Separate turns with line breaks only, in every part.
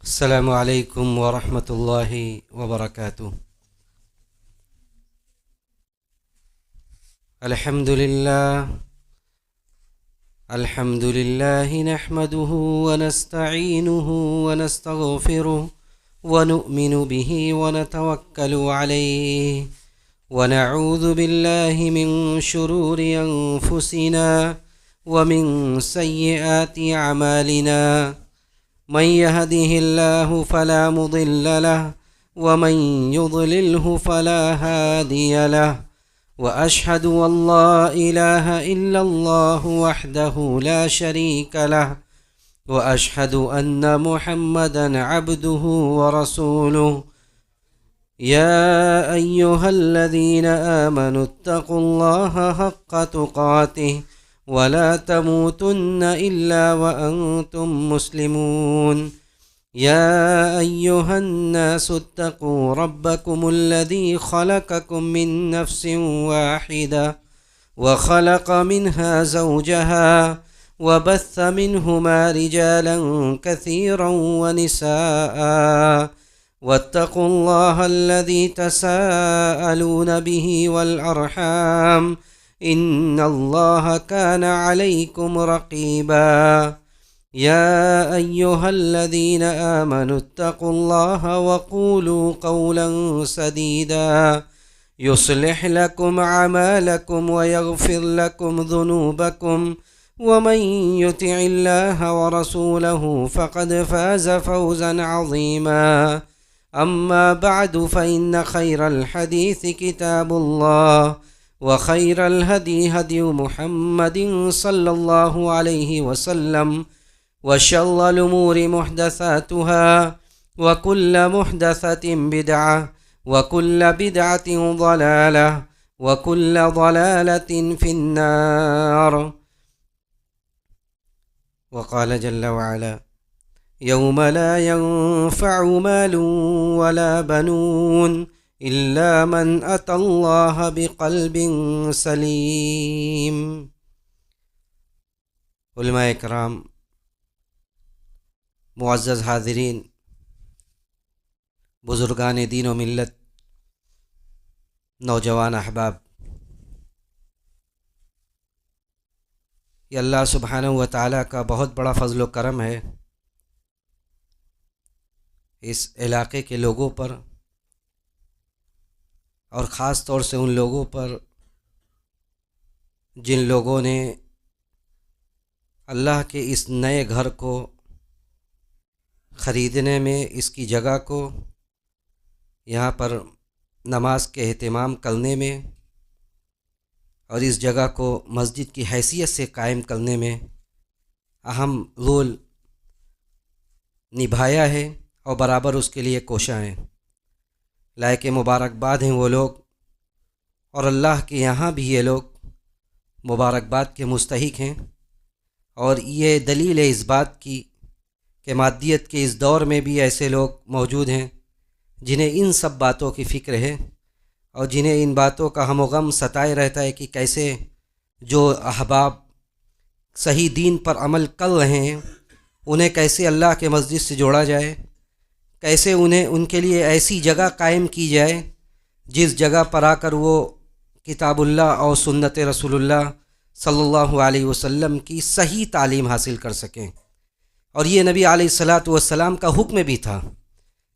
السلام علیکم ورحمۃ اللہ وبرکاتہ۔ الحمد للہ نحمده ونستعینه ونستغفره ونؤمن به ونتوکل علیہ ونعوذ باللہ من شرور انفسنا ومن سیئات اعمالنا، من يهده الله فلا مضل له ومن يضلله فلا هادي له، وأشهد أن لا إله إلا الله وحده لا شريك له، وأشهد أن محمدا عبده ورسوله. يا أيها الذين آمنوا اتقوا الله حق تقاته ولا تموتن إلا وأنتم مسلمون. يا أيها الناس اتقوا ربكم الذي خلقكم من نفس واحدة وخلق منها زوجها وبث منهما رجالا كثيرا ونساء، واتقوا الله الذي تساءلون به والأرحام إن الله كان عليكم رقيبا. يا أيها الذين آمنوا اتقوا الله وقولوا قولا سديدا يصلح لكم أعمالكم ويغفر لكم ذنوبكم، ومن يطع الله ورسوله فقد فاز فوزا عظيما. أما بعد، فإن خير الحديث كتاب الله، وخير الهدي هدي محمد صلى الله عليه وسلم، وشر الأمور محدثاتها، وكل محدثة بدعة، وكل بدعة ضلالة، وكل ضلالة في النار. وقال جل وعلا: يوم لا ينفع مال ولا بنون إلا من أتى الله بقلب سليم. علماء کرام، معزز حاضرین، بزرگان دین و ملت، نوجوان احباب، یہ اللہ سبحانہ و تعالیٰ کا بہت بڑا فضل و کرم ہے اس علاقے کے لوگوں پر، اور خاص طور سے ان لوگوں پر جن لوگوں نے اللہ کے اس نئے گھر کو خریدنے میں، اس کی جگہ کو یہاں پر نماز کے اہتمام کرنے میں اور اس جگہ کو مسجد کی حیثیت سے قائم کرنے میں اہم رول نبھایا ہے، اور برابر اس کے لیے کوشاں ہیں۔ لائق مبارکباد ہیں وہ لوگ، اور اللہ کے یہاں بھی یہ لوگ مبارکباد کے مستحق ہیں، اور یہ دلیل ہے اس بات کی کہ مادیت کے اس دور میں بھی ایسے لوگ موجود ہیں جنہیں ان سب باتوں کی فکر ہے، اور جنہیں ان باتوں کا ہم و غم ستائے رہتا ہے کہ کیسے جو احباب صحیح دین پر عمل کر رہے ہیں انہیں کیسے اللہ کے مسجد سے جوڑا جائے، کیسے انہیں ان کے لیے ایسی جگہ قائم کی جائے جس جگہ پر آ کر وہ کتاب اللہ اور سنت رسول اللہ صلی اللہ علیہ وسلم کی صحیح تعلیم حاصل کر سکیں۔ اور یہ نبی علیہ الصلاۃ والسلام کا حکم بھی تھا،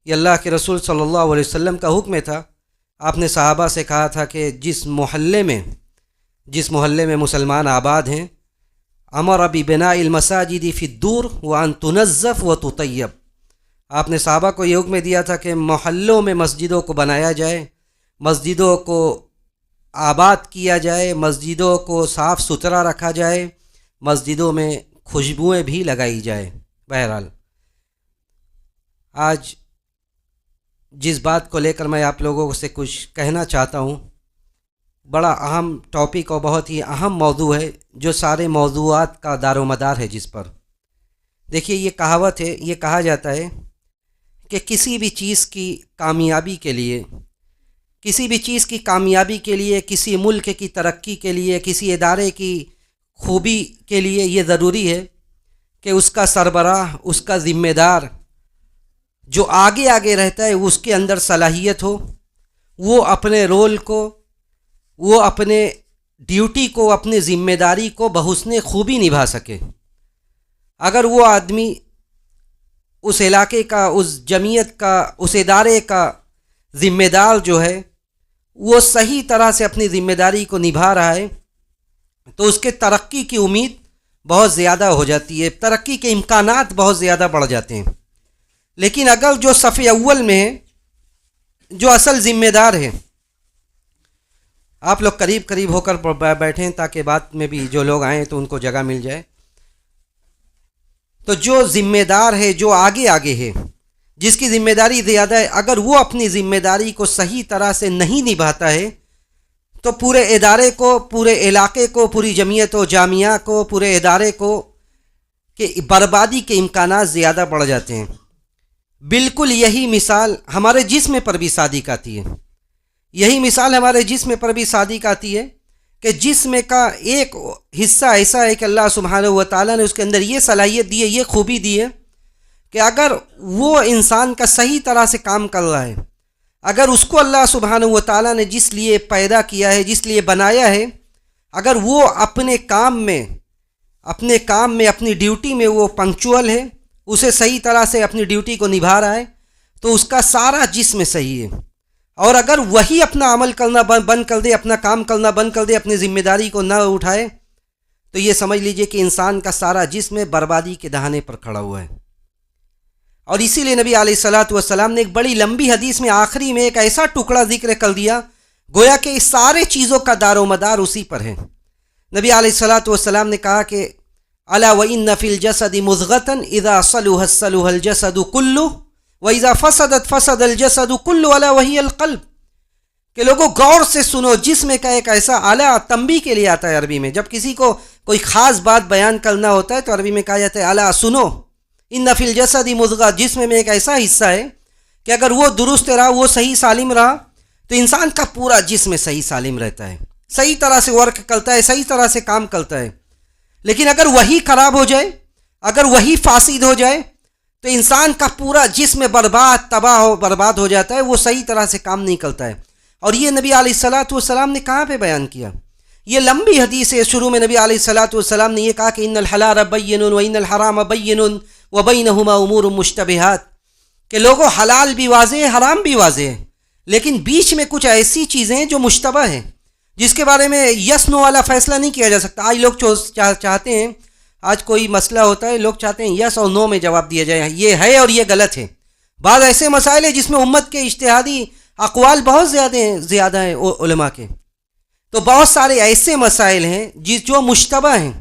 یہ اللہ کے رسول صلی اللہ علیہ وسلم کا حکم تھا۔ آپ نے صحابہ سے کہا تھا کہ جس محلے میں مسلمان آباد ہیں، امر ببناء المساجد فی الدور وان تنظف وتطیب، آپ نے صحابہ کو یہ حکم دیا تھا کہ محلوں میں مسجدوں کو بنایا جائے، مسجدوں کو آباد کیا جائے، مسجدوں کو صاف ستھرا رکھا جائے، مسجدوں میں خوشبوئیں بھی لگائی جائے۔ بہرحال آج جس بات کو لے کر میں آپ لوگوں سے کچھ کہنا چاہتا ہوں، بڑا اہم ٹاپک اور بہت ہی اہم موضوع ہے جو سارے موضوعات کا دار و مدار ہے جس پر۔ دیکھیے، یہ کہاوت ہے، یہ کہا جاتا ہے کہ کسی بھی چیز کی کامیابی کے لیے، کسی ملک کی ترقی کے لیے، کسی ادارے کی خوبی کے لیے یہ ضروری ہے کہ اس کا سربراہ، اس کا ذمہ دار جو آگے آگے رہتا ہے اس کے اندر صلاحیت ہو، وہ اپنے رول کو، وہ اپنے ڈیوٹی کو، اپنی ذمہ داری کو بحسن خوبی نبھا سکے۔ اگر وہ آدمی اس علاقے کا، اس جمعیت کا، اس ادارے کا ذمہ دار جو ہے، وہ صحیح طرح سے اپنی ذمہ داری کو نبھا رہا ہے تو اس کے ترقی کی امید بہت زیادہ ہو جاتی ہے، ترقی کے امکانات بہت زیادہ بڑھ جاتے ہیں۔ لیکن اگر جو صف اول میں ہے، جو اصل ذمہ دار ہے، آپ لوگ قریب قریب ہو کر بیٹھیں تاکہ بعد میں بھی جو لوگ آئیں تو ان کو جگہ مل جائے، تو جو ذمہ دار ہے، جو آگے آگے ہے، جس کی ذمہ داری زیادہ ہے، اگر وہ اپنی ذمہ داری کو صحیح طرح سے نہیں نبھاتا ہے تو پورے ادارے کو، پورے علاقے کو، پوری جمعیت و جامعہ کو، پورے ادارے کو کہ بربادی کے امکانات زیادہ بڑھ جاتے ہیں۔ بالکل یہی مثال ہمارے جسم پر بھی صادق آتی ہے، یہی مثال ہمارے جسم پر بھی صادق آتی ہے کہ جسم کا ایک حصہ ایسا ہے کہ اللہ سبحانہ و تعالیٰ نے اس کے اندر یہ صلاحیت دی ہے، یہ خوبی دی ہے کہ اگر وہ انسان کا صحیح طرح سے کام کر رہا ہے، اگر اس کو اللہ سبحانہ و تعالیٰ نے جس لیے پیدا کیا ہے، جس لیے بنایا ہے، اگر وہ اپنے کام میں، اپنی ڈیوٹی میں وہ پنکچوئل ہے، اسے صحیح طرح سے اپنی ڈیوٹی کو نبھا رہا ہے، تو اس کا سارا جسم صحیح ہے۔ اور اگر وہی اپنا عمل کرنا بند کر دے، اپنا کام کرنا بند کر دے، اپنی ذمہ داری کو نہ اٹھائے، تو یہ سمجھ لیجئے کہ انسان کا سارا جسم بربادی کے دہانے پر کھڑا ہوا ہے۔ اور اسی لیے نبی علیہ الصلاۃ والسلام نے ایک بڑی لمبی حدیث میں آخری میں ایک ایسا ٹکڑا ذکر کر دیا، گویا کہ اس سارے چیزوں کا دار و مدار اسی پر ہے۔ نبی علیہ الصلاۃ والسلام نے کہا کہ الا وان فی الجسد مضغۃ اذا صلحت صلح الجسد کلہ واذا فسدت فسد الجسد کلہ الا وہی القلب، کہ لوگوں غور سے سنو، جسم کا ایک ایسا اعلیٰ تنبیہ کے لیے آتا ہے عربی میں، جب کسی کو کوئی خاص بات بیان کرنا ہوتا ہے تو عربی میں کہا جاتا ہے الا سنو ان فی الجسد مضغۃ، جسم میں ایک ایسا حصہ ہے کہ اگر وہ درست رہا، وہ صحیح سالم رہا، تو انسان کا پورا جسم صحیح سالم رہتا ہے، صحیح طرح سے ورک کرتا ہے، صحیح طرح سے کام کرتا ہے۔ لیکن اگر وہی خراب ہو جائے، اگر وہی فاسد ہو جائے، تو انسان کا پورا جسم برباد ہو جاتا ہے، وہ صحیح طرح سے کام نہیں کرتا ہے۔ اور یہ نبی علیہ الصلاۃ والسلام نے کہاں پہ بیان کیا؟ یہ لمبی حدیث ہے، شروع میں نبی علیہ الصلاۃ والسلام نے یہ کہا کہ ان الحلال بین وان الحرام بین وبینہما امور مشتبہات، کہ لوگوں حلال بھی واضح ہے، حرام بھی واضح ہے، لیکن بیچ میں کچھ ایسی چیزیں ہیں جو مشتبہ ہیں، جس کے بارے میں یس نو والا فیصلہ نہیں کیا جا سکتا۔ آج لوگ چاہتے ہیں، آج کوئی مسئلہ ہوتا ہے، لوگ چاہتے ہیں یس اور نو میں جواب دیا جائے، یہ ہے اور یہ غلط ہے۔ بعض ایسے مسائل ہیں جس میں امت کے اجتہادی اقوال بہت زیادہ ہیں علماء کے، تو بہت سارے ایسے مسائل ہیں جو مشتبہ ہیں،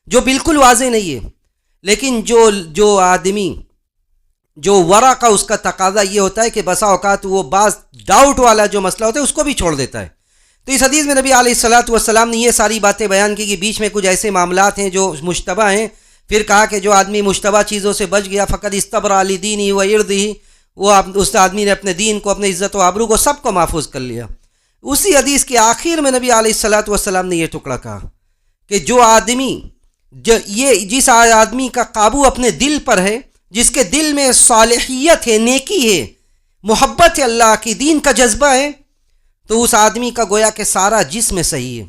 جو بالکل واضح نہیں ہے، لیکن جو آدمی، جو ورع کا اس کا تقاضا یہ ہوتا ہے کہ بسا اوقات وہ بعض ڈاؤٹ والا جو مسئلہ ہوتا ہے اس کو بھی چھوڑ دیتا ہے۔ تو اس حدیث میں نبی علیہ الصلاۃ والسلام نے یہ ساری باتیں بیان کی کہ بیچ میں کچھ ایسے معاملات ہیں جو مشتبہ ہیں، پھر کہا کہ جو آدمی مشتبہ چیزوں سے بچ گیا فقد استبرأ لدینہ وعرضہ، وہ اس آدمی نے اپنے دین کو، اپنے عزت و آبرو کو، سب کو محفوظ کر لیا۔ اسی حدیث کے آخر میں نبی علیہ الصلاۃ والسلام نے یہ ٹکڑا کہا کہ جس آدمی کا قابو اپنے دل پر ہے، جس کے دل میں صالحیت ہے، نیکی ہے، محبت ہے، اللہ کی دین کا جذبہ ہے، تو اس آدمی کا گویا کہ سارا جسم صحیح ہے۔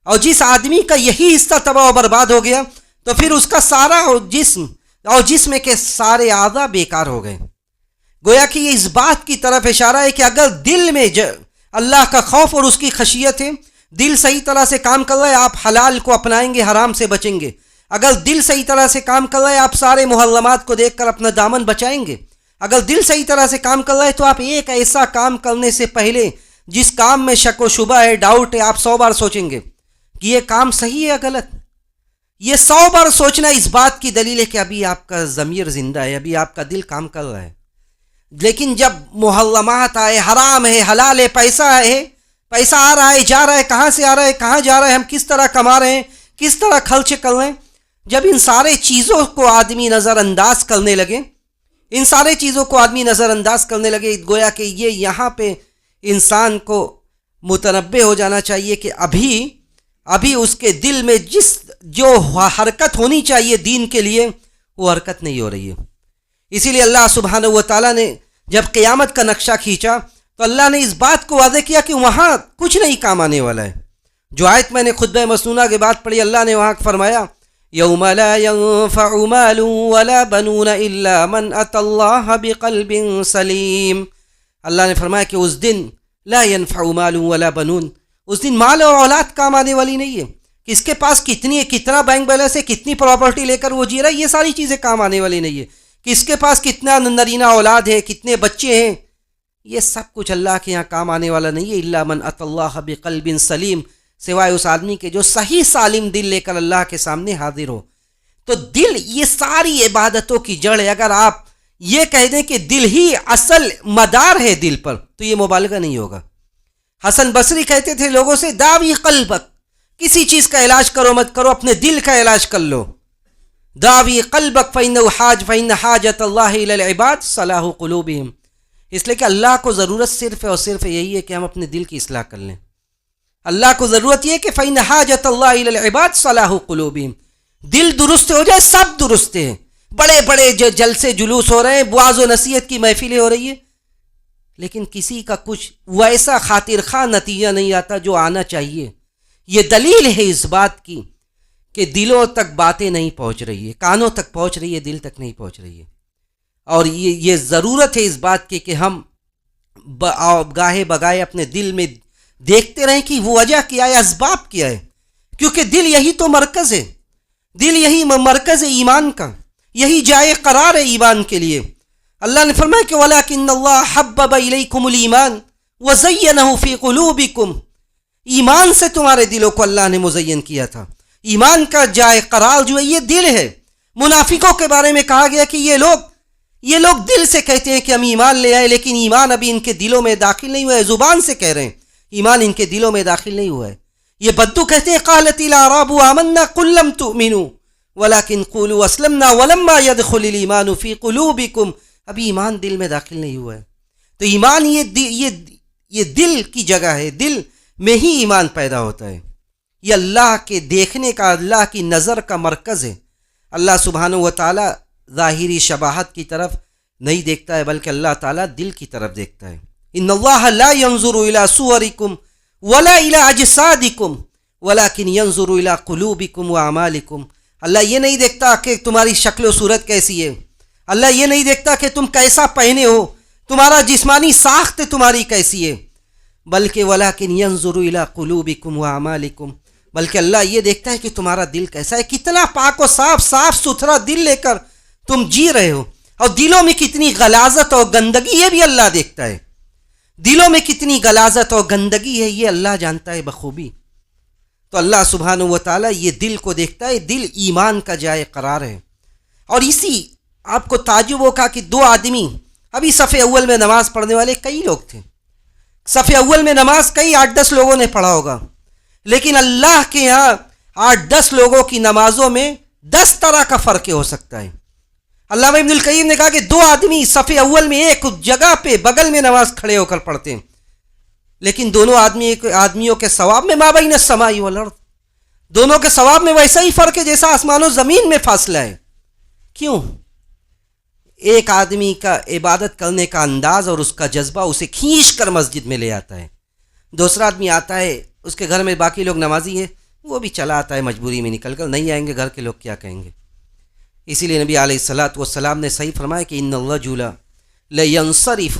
اور جس آدمی کا یہی حصہ تباہ و برباد ہو گیا تو پھر اس کا سارا جسم اور جسم کے سارے اعضاء بیکار ہو گئے۔ گویا کہ یہ اس بات کی طرف اشارہ ہے کہ اگر دل میں اللہ کا خوف اور اس کی خشیت ہے، دل صحیح طرح سے کام کر رہا ہے، آپ حلال کو اپنائیں گے، حرام سے بچیں گے۔ اگر دل صحیح طرح سے کام کر رہا ہے، آپ سارے محرمات کو دیکھ کر اپنا دامن بچائیں گے۔ اگر دل صحیح طرح سے کام کر رہا ہے تو آپ ایک ایسا کام کرنے سے پہلے جس کام میں شک و شبہ ہے، ڈاؤٹ ہے، آپ 100 بار سوچیں گے کہ یہ کام صحیح ہے یا غلط۔ یہ 100 بار سوچنا اس بات کی دلیل ہے کہ ابھی آپ کا ضمیر زندہ ہے، ابھی آپ کا دل کام کر رہا ہے۔ لیکن جب محرمات آئے، حرام ہے، حلال ہے، پیسہ آ رہا ہے، جا رہا ہے، کہاں سے آ رہا ہے، کہاں جا رہا ہے، ہم کس طرح کما رہے ہیں، کس طرح خرچ کر رہے ہیں، جب ان سارے چیزوں کو آدمی نظر انداز کرنے لگے، گویا کہ یہ یہاں پہ انسان کو متنبہ ہو جانا چاہیے کہ ابھی اس کے دل میں جو حرکت ہونی چاہیے دین کے لیے، وہ حرکت نہیں ہو رہی ہے۔ اسی لیے اللہ سبحانہ و تعالیٰ نے جب قیامت کا نقشہ کھینچا تو اللہ نے اس بات کو واضح کیا کہ وہاں کچھ نہیں کام آنے والا ہے. جو آیت میں نے خطبہ مسنونہ کے بعد پڑھی، اللہ نے وہاں فرمایا یوم لا ينفع مال ولا بنون الا من اتى الله بقلب سلیم. اللہ نے فرمایا کہ اس دن لا ينفع مال ولا بنون، اس دن مال اور اولاد کام آنے والی نہیں ہے. کس کے پاس کتنی ہے، کتنا بینک بیلنس ہے، کتنی پراپرٹی لے کر وہ جی رہا ہے، یہ ساری چیزیں کام آنے والی نہیں ہے. کس کے پاس کتنا نرینہ اولاد ہے، کتنے بچے ہیں، یہ سب کچھ اللہ کے یہاں کام آنے والا نہیں ہے. الا من اتى الله بقلب سلیم، سوائے اس آدمی کے جو صحیح سالم دل لے کر اللہ کے سامنے حاضر ہو. تو دل یہ ساری عبادتوں کی جڑ ہے. اگر آپ یہ کہہ دیں کہ دل ہی اصل مدار ہے دل پر، تو یہ مبالغہ نہیں ہوگا. حسن بصری کہتے تھے لوگوں سے داوی قلبک، کسی چیز کا علاج کرو مت کرو، اپنے دل کا علاج کر لو. داوی قلبک فإن حاجت اللہ الی العباد صلاح قلوبہم، اس لیے کہ اللہ کو ضرورت صرف اور صرف یہی ہے کہ ہم اپنے دل کی اصلاح کر لیں. اللہ کو ضرورت یہ ہے کہ فإن حاجت اللہ الی العباد صلاح قلوبہم، دل درست ہو جائے سب درست ہے. بڑے بڑے جلسے جلوس ہو رہے ہیں، واعظ و نصیحت کی محفلیں ہو رہی ہیں، لیکن کسی کا کچھ ویسا خاطر خواہ نتیجہ نہیں آتا جو آنا چاہیے. یہ دلیل ہے اس بات کی کہ دلوں تک باتیں نہیں پہنچ رہی ہے، کانوں تک پہنچ رہی ہے، دل تک نہیں پہنچ رہی ہے. اور یہ ضرورت ہے اس بات کی کہ ہم گاہے بگائے اپنے دل میں دیکھتے رہیں کہ وہ وجہ کیا ہے، اسباب کیا ہے. کیونکہ دل یہی تو مرکز ہے، دل یہی مرکز ہے ایمان کا، یہی جائے قرار ہے ایمان کے لیے. اللہ نے فرمایا کہ وَلَكِنَّ اللَّهَ حَبَّبَ إِلَيْكُمُ الْإِيمَانَ وَزَيَّنَهُ فِي قُلُوبِكُمْ، ایمان سے تمہارے دلوں کو اللہ نے مزین کیا تھا. ایمان کا جائے قرار جو ہے یہ دل ہے. منافقوں کے بارے میں کہا گیا کہ یہ لوگ دل سے کہتے ہیں کہ ہم ایمان لے آئے، لیکن ایمان ابھی ان کے دلوں میں داخل نہیں ہوا ہے. زبان سے کہہ رہے ہیں، ایمان ان کے دلوں میں داخل نہیں ہوا ہے. یہ بدو کہتے ہیں قالت الاعراب آمنا قل لم تؤمنوا ولكن قولوا اسلمنا ولما يدخل الايمان في قلوبكم، ابھی ایمان دل میں داخل نہیں ہوا ہے. تو ایمان یہ دل کی جگہ ہے، دل میں ہی ایمان پیدا ہوتا ہے. یہ اللہ کے دیکھنے کا، اللہ کی نظر کا مرکز ہے. اللہ سبحانہ و تعالی ظاہری شباہت کی طرف نہیں دیکھتا ہے، بلکہ اللہ تعالیٰ دل کی طرف دیکھتا ہے. ان اللہ لا ينظر الى صورکم ولا الى اجسادکم ولكن ينظر الى قلوبکم واعمالکم. اللہ یہ نہیں دیکھتا کہ تمہاری شکل و صورت کیسی ہے، اللہ یہ نہیں دیکھتا کہ تم کیسا پہنے ہو، تمہارا جسمانی ساخت تمہاری کیسی ہے، بلکہ ولیکن ینظر الی قلوبکم واعمالکم، بلکہ اللہ یہ دیکھتا ہے کہ تمہارا دل کیسا ہے، کتنا پاک و صاف ستھرا دل لے کر تم جی رہے ہو. اور دلوں میں کتنی غلاظت اور گندگی ہے بھی اللہ دیکھتا ہے. دلوں میں کتنی غلاظت اور گندگی ہے یہ اللہ جانتا ہے بخوبی. تو اللہ سبحانہ و تعالیٰ یہ دل کو دیکھتا ہے. دل ایمان کا جائے قرار ہے. اور اسی آپ کو تعجب ہوگا کہ دو آدمی ابھی صف اول میں نماز پڑھنے والے کئی لوگ تھے، صف اول میں نماز کئی 8-10 لوگوں نے پڑھا ہوگا، لیکن اللہ کے یہاں 8-10 لوگوں کی نمازوں میں 10 طرح کا فرق ہو سکتا ہے. علامہ ابن القیم نے کہا کہ دو آدمی صف اول میں ایک جگہ پہ بغل میں نماز کھڑے ہو کر پڑھتے ہیں، لیکن دونوں آدمیوں کے ثواب میں ما بین السماء والارض، دونوں کے ثواب میں ویسا ہی فرق ہے جیسا آسمان و زمین میں فاصلہ ہے. کیوں؟ ایک آدمی کا عبادت کرنے کا انداز اور اس کا جذبہ اسے کھینچ کر مسجد میں لے آتا ہے. دوسرا آدمی آتا ہے، اس کے گھر میں باقی لوگ نمازی ہیں، وہ بھی چلا آتا ہے مجبوری میں نکل کر، نہیں آئیں گے گھر کے لوگ کیا کہیں گے. اسی لیے نبی علیہ الصلاۃ والسلام نے صحیح فرمایا کہ ان الرجل لینصرف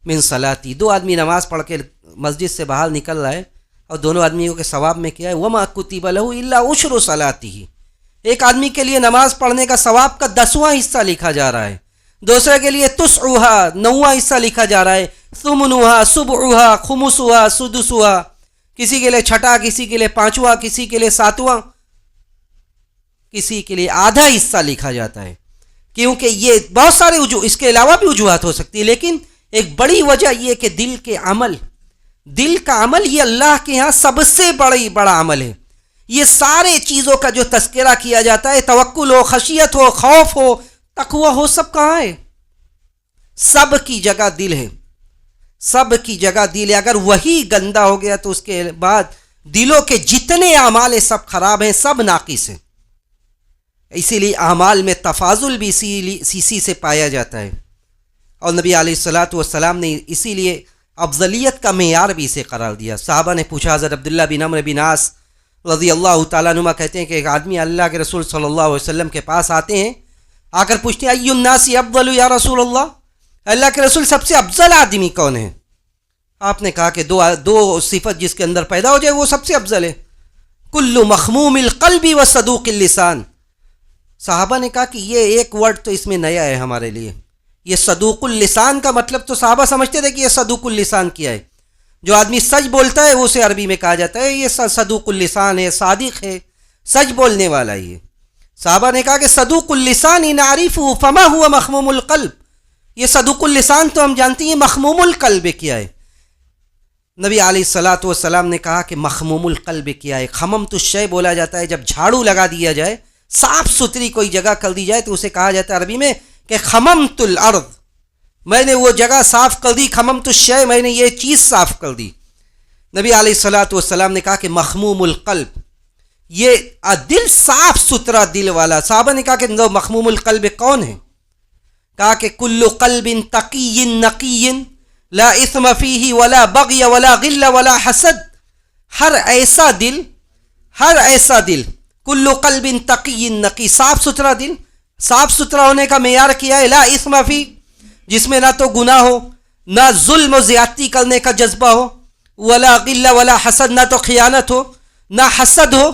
من صلاتی، دو آدمی نماز پڑھ کے مسجد سے باہر نکل رہا ہے اور دونوں آدمیوں کے ثواب میں کیا ہے وما کتب له الا عشر صلاته، ایک آدمی کے لیے نماز پڑھنے کا ثواب کا 10واں حصہ لکھا جا رہا ہے، دوسرے کے لیے تسعها 9واں حصہ لکھا جا رہا ہے، ثمنها سبعها خمسها سدسها، کسی کے لیے چھٹا، کسی کے لیے 5واں، کسی کے لیے 7واں، کسی کے لیے آدھا حصہ لکھا جاتا ہے. کیونکہ یہ بہت سارے اس کے علاوہ بھی وجوہات ہو سکتی ہے، لیکن ایک بڑی وجہ یہ کہ دل کا عمل یہ اللہ کے ہاں سب سے بڑا عمل ہے. یہ سارے چیزوں کا جو تذکرہ کیا جاتا ہے، توکل ہو، خشیت ہو، خوف ہو، تقوی ہو، سب کہاں ہے؟ سب کی جگہ دل ہے، سب کی جگہ دل ہے. اگر وہی گندا ہو گیا تو اس کے بعد دلوں کے جتنے اعمال ہیں سب خراب ہیں، سب ناقص ہیں. اسی لیے اعمال میں تفاضل بھی اسی سے پایا جاتا ہے. اور نبی علیہ الصلاۃ والسلام نے اسی لیے افضلیت کا معیار بھی اسے قرار دیا۔ صحابہ نے پوچھا، حضرت عبداللہ بن عمرو بن عاص رضی اللہ تعالیٰ عنہ کہتے ہیں کہ ایک آدمی اللہ کے رسول صلی اللہ علیہ وسلم کے پاس آتے ہیں، آ کر پوچھتے ہیں ای الناس افضل یا رسول اللہ، اللہ کے رسول سب سے افضل آدمی کون ہے؟ آپ نے کہا کہ دو صفت جس کے اندر پیدا ہو جائے وہ سب سے افضل ہے، کل مخموم القلب و صدوق اللسان۔ صحابہ نے کہا کہ یہ ایک ورڈ تو اس میں نیا ہے ہمارے لیے، یہ صدوق اللسان کا مطلب تو صحابہ سمجھتے تھے کہ یہ صدوق اللسان کیا ہے، جو آدمی سچ بولتا ہے وہ اسے عربی میں کہا جاتا ہے یہ صدوق اللسان ہے، صادق ہے، سچ بولنے والا یہ۔ صحابہ نے کہا کہ صدوق اللسان نعرفہ فما ہوا مخموم القلب، یہ صدوق اللسان تو ہم جانتے ہیں، مخموم القلب کیا ہے؟ نبی علیہ الصلاۃ والسلام نے کہا کہ مخموم القلب کیا ہے؟ خممت الشیء بولا جاتا ہے جب جھاڑو لگا دیا جائے، صاف ستھری کوئی جگہ کر دی جائے تو اسے کہا جاتا ہے عربی میں کہ خممت الارض، میں نے وہ جگہ صاف کر دی، خممت الشیء، میں نے یہ چیز صاف کر دی۔ نبی علیہ الصلاۃ والسلام نے کہا کہ مخموم القلب، یہ دل صاف ستھرا دل والا۔ صحابہ نے کہا کہ مخموم القلب کون ہے؟ کہا کہ کل قلب تقی نقی لا اثم فیہ ولا بغی ولا غل ولا حسد، ہر ایسا دل کل قلب تقی نقی، صاف ستھرا دل، صاف ستھرا ہونے کا معیار کیا ہے؟ لا اثم فی، جس میں نہ تو گناہ ہو، نہ ظلم و زیادتی کرنے کا جذبہ ہو، ولا غل ولا حسد، نہ تو خیانت ہو نہ حسد ہو،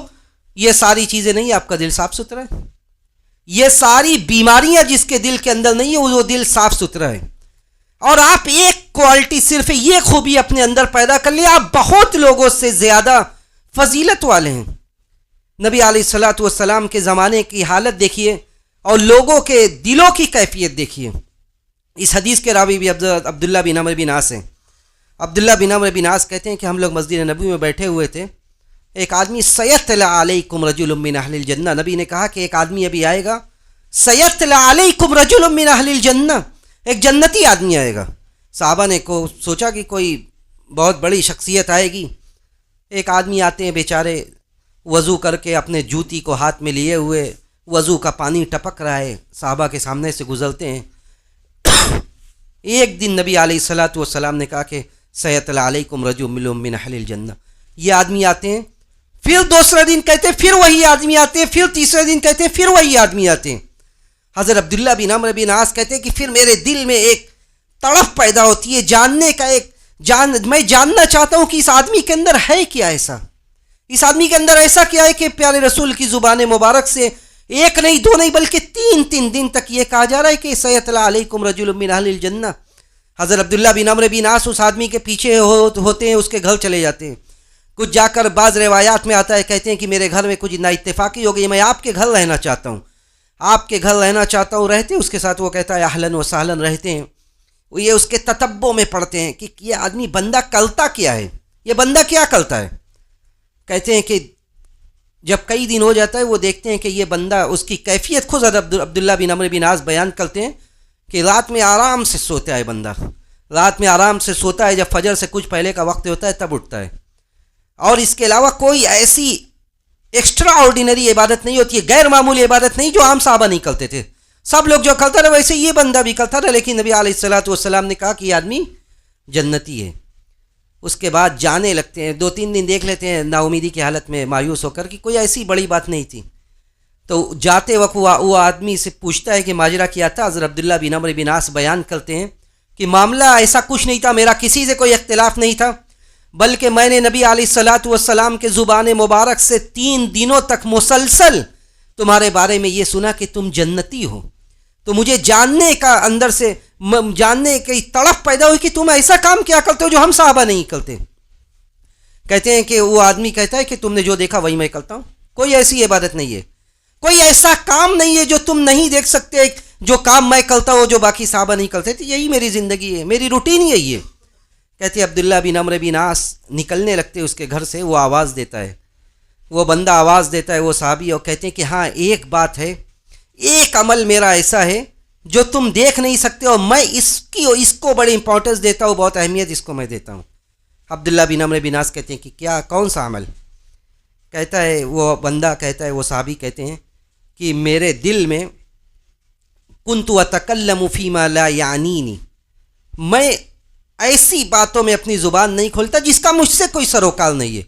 یہ ساری چیزیں نہیں، آپ کا دل صاف ستھرا ہے۔ یہ ساری بیماریاں جس کے دل کے اندر نہیں ہے وہ دل صاف ستھرا ہے۔ اور آپ ایک کوالٹی، صرف یہ خوبی اپنے اندر پیدا کر لیں، آپ بہت لوگوں سے زیادہ فضیلت والے ہیں۔ نبی علیہ الصلاۃ والسلام کے زمانے کی حالت دیکھیے اور لوگوں کے دلوں کی کیفیت دیکھیے۔ اس حدیث کے راوی بھی عبداللہ بن عمرو بن عاص ہیں۔ عبداللہ بن عمرو بن عاص کہتے ہیں کہ ہم لوگ مسجد نبوی میں بیٹھے ہوئے تھے، ایک آدمی سیطلع علیکم رجل من اہل الجنہ، نبی نے کہا کہ ایک آدمی ابھی آئے گا، سیطلع علیکم رجل من اہل الجنہ، ایک جنتی آدمی آئے گا۔ صحابہ نے سوچا کہ کوئی بہت بڑی شخصیت آئے گی۔ ایک آدمی آتے ہیں بیچارے، وضو کر کے اپنے جوتی کو ہاتھ میں لیے ہوئے، وضو کا پانی ٹپک رہا ہے، صحابہ کے سامنے سے گزرتے ہیں۔ ایک دن نبی علیہ الصلاۃ والسلام نے کہا کہ سیطلع علیکم رجل من اہل الجنہ، یہ آدمی آتے ہیں، پھر دوسرے دن کہتے ہیں پھر وہی آدمی آتے ہیں، پھر تیسرے دن کہتے ہیں پھر وہی آدمی آتے ہیں۔ حضرت عبداللہ بن عمرو بن عاص کہتے ہیں کہ پھر میرے دل میں ایک تڑپ پیدا ہوتی ہے جاننے کا، میں جاننا چاہتا ہوں کہ اس آدمی کے اندر ہے کیا ایسا، اس آدمی کے اندر ایسا کیا ہے کہ پیارے رسول کی زبان مبارک سے ایک نہیں دو نہیں بلکہ تین دن تک یہ کہا جا رہا ہے کہ سیطلع علیکم رجل من اہل الجنہ۔ حضرت عبداللہ بن عمرو بن عاص اس آدمی کے پیچھے ہوتے ہیں، اس کے گھر چلے جاتے ہیں۔ کچھ جا کر بعض روایات میں آتا ہے، کہتے ہیں کہ میرے گھر میں کچھ نا اتفاقی ہو گئی، میں آپ کے گھر رہنا چاہتا ہوں، آپ کے گھر رہنا چاہتا ہوں۔ رہتے اس کے ساتھ، وہ کہتا ہے اہلاً و سہلاً، رہتے ہیں۔ وہ یہ اس کے تتبع میں پڑھتے ہیں کہ یہ آدمی بندہ کرتا کیا ہے، یہ بندہ کیا کرتا ہے۔ کہتے ہیں کہ جب کئی دن ہو جاتا ہے وہ دیکھتے ہیں کہ یہ بندہ، اس کی کیفیت خود حضرت عبداللہ بن عمرو بن عاص بیان کرتے ہیں کہ رات میں آرام سے سوتا ہے بندہ، رات میں آرام سے سوتا ہے، جب فجر سے کچھ پہلے کا وقت ہوتا ہے تب اٹھتا ہے، اور اس کے علاوہ کوئی ایسی ایکسٹرا آرڈینری عبادت نہیں ہوتی ہے، غیر معمولی عبادت نہیں جو عام صحابہ نہیں کرتے تھے۔ سب لوگ جو کرتا رہا ویسے یہ بندہ بھی کرتا رہا، لیکن نبی علیہ الصلاۃ والسلام نے کہا کہ یہ آدمی جنتی ہے۔ اس کے بعد جانے لگتے ہیں، 2-3 دن دیکھ لیتے ہیں نا امیدی کی حالت میں، مایوس ہو کر کہ کوئی ایسی بڑی بات نہیں تھی۔ تو جاتے وقت وہ آدمی سے پوچھتا ہے کہ ماجرا کیا تھا؟ حضرت عبداللہ بن عمرو بن عاص بیان کرتے ہیں کہ معاملہ ایسا کچھ نہیں تھا، میرا کسی سے کوئی اختلاف نہیں تھا، بلکہ میں نے نبی علیہ الصلاۃ والسلام کے زبان مبارک سے 3 دنوں تک مسلسل تمہارے بارے میں یہ سنا کہ تم جنتی ہو، تو مجھے جاننے کا، اندر سے جاننے کی تڑپ پیدا ہوئی کہ تم ایسا کام کیا کرتے ہو جو ہم صحابہ نہیں کرتے۔ کہتے ہیں کہ وہ آدمی کہتا ہے کہ تم نے جو دیکھا وہی میں کرتا ہوں، کوئی ایسی عبادت نہیں ہے، کوئی ایسا کام نہیں ہے جو تم نہیں دیکھ سکتے، جو کام میں کرتا ہوں جو باقی صحابہ نہیں کرتے تھے، یہی میری زندگی ہے، میری روٹین یہی ہے۔ کہتے عبداللہ بن عمرو بن عاص نکلنے لگتے اس کے گھر سے، وہ آواز دیتا ہے، وہ بندہ آواز دیتا ہے، وہ صحابی، اور کہتے ہیں کہ ہاں ایک بات ہے، ایک عمل میرا ایسا ہے جو تم دیکھ نہیں سکتے، اور میں اس کو بڑی امپورٹنس دیتا ہوں، بہت اہمیت اس کو میں دیتا ہوں۔ عبداللہ بن عمرو بن عاص کہتے ہیں کہ کیا، کون سا عمل؟ کہتا ہے وہ بندہ، کہتا ہے وہ صحابی کہتے ہیں کہ میرے دل میں کنت اتکلم فیما لا یعنینی، میں ایسی باتوں میں اپنی زبان نہیں کھولتا جس کا مجھ سے کوئی سروکال نہیں ہے،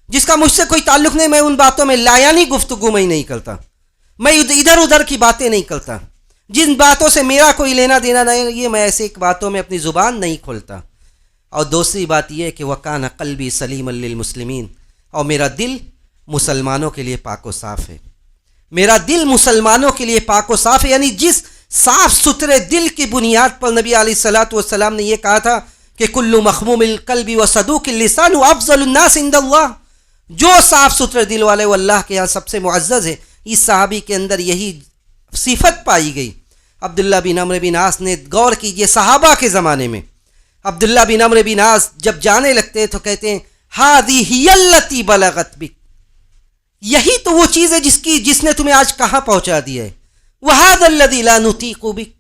جس کا مجھ سے کوئی تعلق نہیں. میں ان باتوں میں لایانی گفتگو میں نہیں کرتا، میں ادھر ادھر کی باتیں نہیں کرتا، جن باتوں سے میرا کوئی لینا دینا نہیں ہے میں ایسے باتوں میں اپنی زبان نہیں کھولتا. اور دوسری بات یہ ہے کہ وَكَانَ قَلْبِي سَلِيمًا لِلْمُسْلِمِينَ، اور میرا دل مسلمانوں کے لیے پاک و صاف ہے. میرا دل مسلمانوں کے لیے پاک و صاف ہے. یعنی جس صاف ستھرے دل کی بنیاد پر نبی علیہ الصلوۃ والسلام نے یہ کہا تھا کہ کل مخموم القلب و صدوق اللسان و افضل الناس عند اللہ، جو صاف ستھرے دل والے وہ اللہ کے یہاں سب سے معزز ہے. اس صحابی کے اندر یہی صفت پائی گئی. عبداللہ بن عمرو بن عاص نے غور کیجئے، صحابہ کے زمانے میں عبداللہ بن عمرو بن عاص جب جانے لگتے ہیں تو کہتے ہیں ہذی ہی التی بلغت بک، یہی تو وہ چیز ہے جس نے تمہیں آج کہاں پہنچا دیا ہے. وَهَذَا الَّذِي لَا نُطِيقُ بِكَ،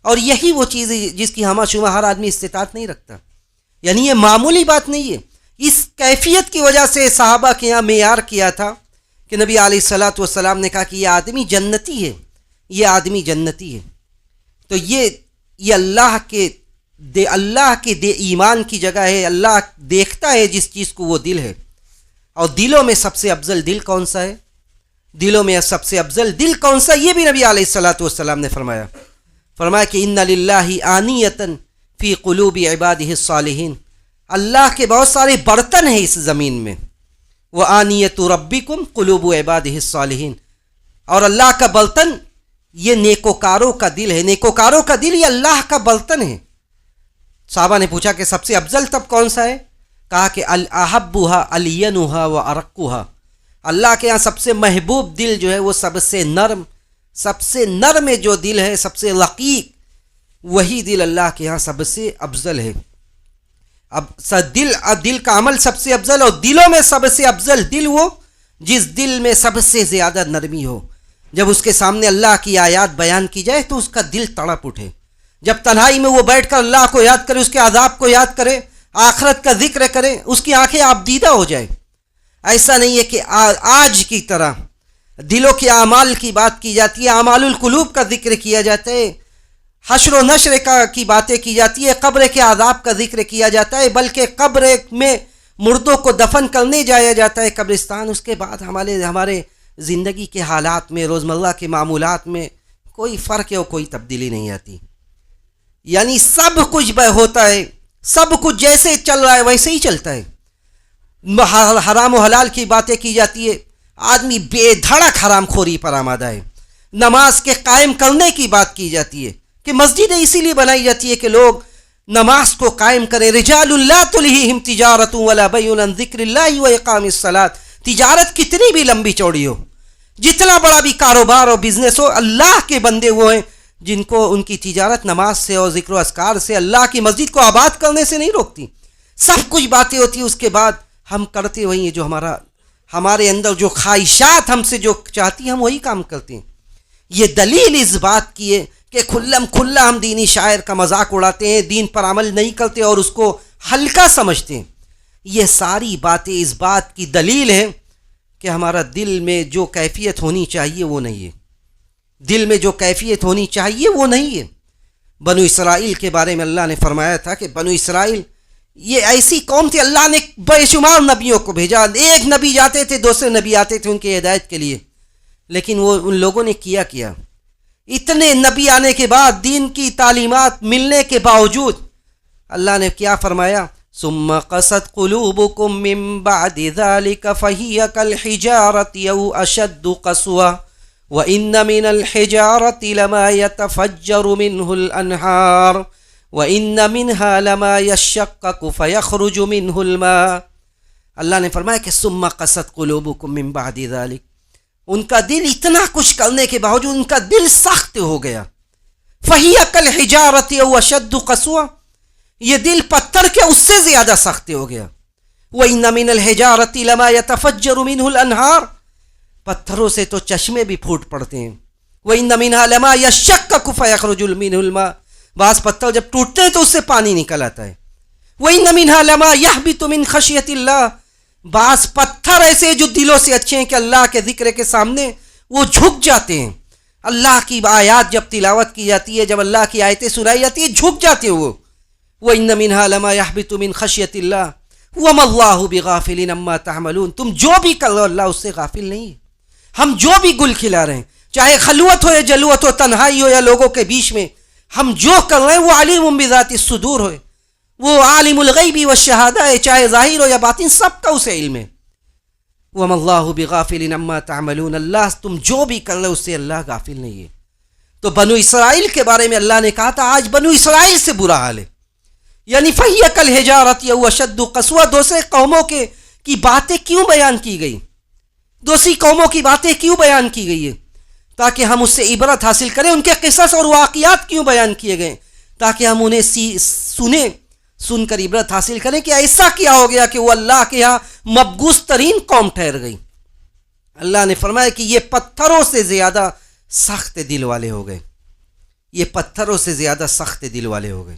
اور یہی وہ چیز ہے جس کی ہمہ شمہ ہر آدمی استطاعت نہیں رکھتا. یعنی یہ معمولی بات نہیں ہے. اس کیفیت کی وجہ سے صحابہ کے یہاں معیار کیا تھا کہ نبی علیہ الصلوۃ والسلام نے کہا کہ یہ آدمی جنتی ہے، یہ آدمی جنتی ہے. تو یہ اللہ کے ایمان کی جگہ ہے. اللہ دیکھتا ہے جس چیز کو، وہ دل ہے. اور دلوں میں سب سے افضل دل کون سا ہے؟ دلوں میں سب سے افضل دل کون سا؟ یہ بھی نبی علیہ الصلوۃ والسلام نے فرمایا کہ ان للہ آنیۃ فی قلوب عبادہ الصالحین، اللہ کے بہت سارے برتن ہیں اس زمین میں. وآنیۃ ربکم قلوب عبادہ الصالحین، اور اللہ کا برتن یہ نیکوکاروں کا دل ہے. نیکوکاروں کا دل یہ اللہ کا برتن ہے. صحابہ نے پوچھا کہ سب سے افضل تب کون سا ہے؟ کہا کہ الاحبھا الینھا وارقھا، اللہ کے یہاں سب سے محبوب دل جو ہے وہ سب سے نرم جو دل ہے، سب سے رقیق، وہی دل اللہ کے یہاں سب سے افضل ہے. اب دل کا عمل سب سے افضل، اور دلوں میں سب سے افضل دل وہ جس دل میں سب سے زیادہ نرمی ہو. جب اس کے سامنے اللہ کی آیات بیان کی جائے تو اس کا دل تڑپ اٹھے. جب تنہائی میں وہ بیٹھ کر اللہ کو یاد کرے، اس کے عذاب کو یاد کرے، آخرت کا ذکر کرے، اس کی آنکھیں آبدیدہ ہو جائے. ایسا نہیں ہے کہ آج کی طرح دلوں کے اعمال کی بات کی جاتی ہے، اعمال القلوب کا ذکر کیا جاتا ہے، حشر و نشر کی باتیں کی جاتی ہے، قبر کے عذاب کا ذکر کیا جاتا ہے، بلکہ قبر میں مردوں کو دفن کرنے جایا جاتا ہے قبرستان. اس کے بعد ہمارے زندگی کے حالات میں، روزمرہ کے معمولات میں کوئی فرق ہے اور کوئی تبدیلی نہیں آتی. یعنی سب کچھ ہوتا ہے، سب کچھ جیسے چل رہا ہے ویسے ہی چلتا ہے. حرام و حلال کی باتیں کی جاتی ہے، آدمی بے دھڑک حرام خوری پر آمادہ ہے. نماز کے قائم کرنے کی بات کی جاتی ہے کہ مسجدیں اسی لیے بنائی جاتی ہے کہ لوگ نماز کو قائم کریں. رجال لا تلہیہم تجارۃ ولا بیع عن ذکر اللہ واقام الصلاۃ. تجارت کتنی بھی لمبی چوڑی ہو، جتنا بڑا بھی کاروبار اور بزنس ہو، اللہ کے بندے وہ ہیں جن کو ان کی تجارت نماز سے اور ذکر و اذکار سے، اللہ کی مسجد کو آباد کرنے سے نہیں روکتی. سب کچھ باتیں ہوتی ہیں، اس کے بعد ہم کرتے وہی ہیں جو ہمارے اندر جو خواہشات ہم سے جو چاہتی ہیں ہم وہی کام کرتے ہیں. یہ دلیل اس بات کی ہے کہ کھلا ہم دینی شاعر کا مذاق اڑاتے ہیں، دین پر عمل نہیں کرتے اور اس کو ہلکا سمجھتے ہیں. یہ ساری باتیں اس بات کی دلیل ہے کہ ہمارا دل میں جو کیفیت ہونی چاہیے وہ نہیں ہے. دل میں جو کیفیت ہونی چاہیے وہ نہیں ہے. بنو اسرائیل کے بارے میں اللہ نے فرمایا تھا کہ بنو اسرائیل یہ ایسی قوم تھی، اللہ نے بے شمار نبیوں کو بھیجا، ایک نبی جاتے تھے، دوسرے نبی آتے تھے ان کی ہدایت کے لیے، لیکن وہ ان لوگوں نے کیا اتنے نبی آنے کے بعد، دین کی تعلیمات ملنے کے باوجود اللہ نے کیا فرمایا؟ ثم قست قلوبکم من بعد ذلك فهي كالحجارة او اشد قسوة وان من الحجارة لما يتفجر منه الانهار وَإِنَّ مِنْهَا لَمَا يَشَّقَّقُ فَيَخْرُجُ مِنْهُ الْمَاءُ. اللہ نے فرمایا کہ ثُمَّ قَسَتْ قُلُوبُكُم مِّن بَعْدِ ذَلِكَ، ان کا دل اتنا کچھ کرنے کے باوجود ان کا دل سخت ہو گیا. فَهِيَ كَالْحِجَارَةِ أَوْ أَشَدُّ قَسْوَةً، یہ دل پتھر کے اس سے زیادہ سخت ہو گیا. وَإِنَّ مِنَ الْحِجَارَةِ لَمَا يَتَفَجَّرُ مِنْهُ الْأَنْهَارُ، پتھروں سے تو چشمے بھی پھوٹ پڑتے ہیں. وَإِنَّ مِنْهَا لَمَا يَشَّقَّقُ فَيَخْرُجُ مِنْهُ الْمَاءُ، بعض پتھر جب ٹوٹتے ہیں تو اس سے پانی نکل آتا ہے. وَإِنَّ مِنْهَا لَمَا يَهْبِطُ مِنْ خَشْيَةِ اللَّهِ، بعض پتھر ایسے جو دلوں سے اچھے ہیں کہ اللہ کے ذکر کے سامنے وہ جھک جاتے ہیں، اللہ کی آیات جب تلاوت کی جاتی ہے، جب اللہ کی آیتیں سنائی جاتی ہے، جھک جاتے وہ وَإِنَّ مِنْهَا لَمَا يَحْبِطُ مِنْ خَشْيَةِ اللَّهِ وَمَا اللَّهُ بِغَافِلٍ عَمَّا تَعْمَلُونَ. تم جو بھی کر رہے ہو اللہ اس سے غافل نہیں ہے. ہم جو بھی گل کھلا رہے ہیں، چاہے خلوت ہو یا جلوت ہو، تنہائی ہو یا لوگوں کے بیچ میں، ہم جو کر رہے ہیں وہ علیم بذات الصدور ہے، وہ عالم الغیب والشہادہ ہے، چاہے ظاہر ہو یا باطن سب کا اسے علم ہے. وَمَا اللَّهُ بِغَافِلٍ عَمَّا تَعْمَلُونَ. اللہ تم جو بھی کر رہے ہو اس سے اللہ غافل نہیں ہے. تو بنو اسرائیل کے بارے میں اللہ نے کہا تھا آج بنو اسرائیل سے برا حال ہے، یعنی فَهِيَ كَالْحِجَارَةِ أَوْ أَشَدُّ قَسْوَةً. دوسرے قوموں کی باتیں کیوں بیان کی گئی، دوسری قوموں کی باتیں کیوں بیان کی گئی ہے؟ تاکہ ہم اس سے عبرت حاصل کریں. ان کے قصص اور واقعات کیوں بیان کیے گئے؟ تاکہ ہم انہیں سن کر عبرت حاصل کریں کہ ایسا کیا ہو گیا کہ وہ اللہ کے ہاں مبغوض ترین قوم ٹھہر گئی. اللہ نے فرمایا کہ یہ پتھروں سے زیادہ سخت دل والے ہو گئے، یہ پتھروں سے زیادہ سخت دل والے ہو گئے.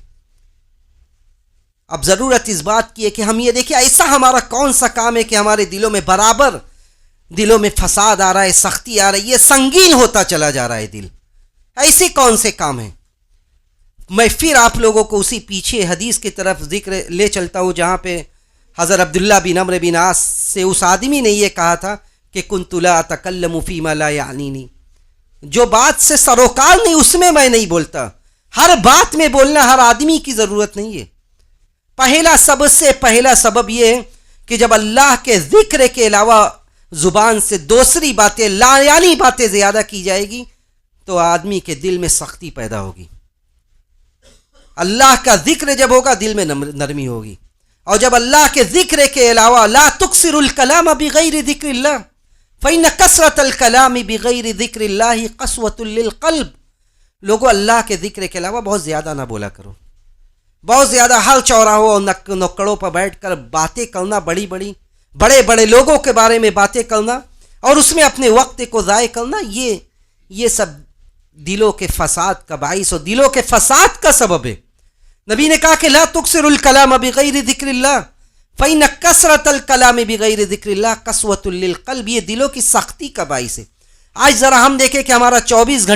اب ضرورت اس بات کی ہے کہ ہم یہ دیکھیں ایسا ہمارا کون سا کام ہے کہ ہمارے دلوں میں برابر دلوں میں فساد آ رہا ہے، سختی آ رہی ہے، سنگین ہوتا چلا جا رہا ہے دل. ایسے کون سے کام ہیں؟ میں پھر آپ لوگوں کو اسی پیچھے حدیث کی طرف ذکر لے چلتا ہوں جہاں پہ حضرت عبداللہ بن عمرو بن عاص سے اس آدمی نے یہ کہا تھا کہ کنت لا اتکلم فیما لا یعنینی، جو بات سے سروکار نہیں اس میں میں نہیں بولتا. ہر بات میں بولنا ہر آدمی کی ضرورت نہیں ہے. سب سے پہلا سبب یہ ہے کہ جب اللہ کے ذکر کے علاوہ زبان سے دوسری باتیں لا یعنی باتیں زیادہ کی جائے گی تو آدمی کے دل میں سختی پیدا ہوگی. اللہ کا ذکر جب ہوگا دل میں نرمی ہوگی. اور جب اللہ کے ذکر کے علاوہ لا تکثر الکلام بغیر ذکر اللہ فإن کثرت الکلام بغیر ذکر اللہ قسوۃ للقلب. لوگوں اللہ کے ذکر کے علاوہ بہت زیادہ نہ بولا کرو. بہت زیادہ ہر چوراہوں اور نکڑوں پر بیٹھ کر باتیں کرنا، بڑے بڑے لوگوں کے بارے میں باتیں کرنا اور اس میں اپنے وقت کو ضائع کرنا، یہ سب دلوں کے فساد کا باعث اور دلوں کے فساد کا سبب ہے. نبی نے کہا کہ لا تکثر الکلام بغیر ذکر اللہ فإن کثرت الکلام بغیر ذکر اللہ قسوۃ للقلب. یہ دلوں کی سختی کا باعث ہے. آج ذرا ہم دیکھیں کہ ہمارا 24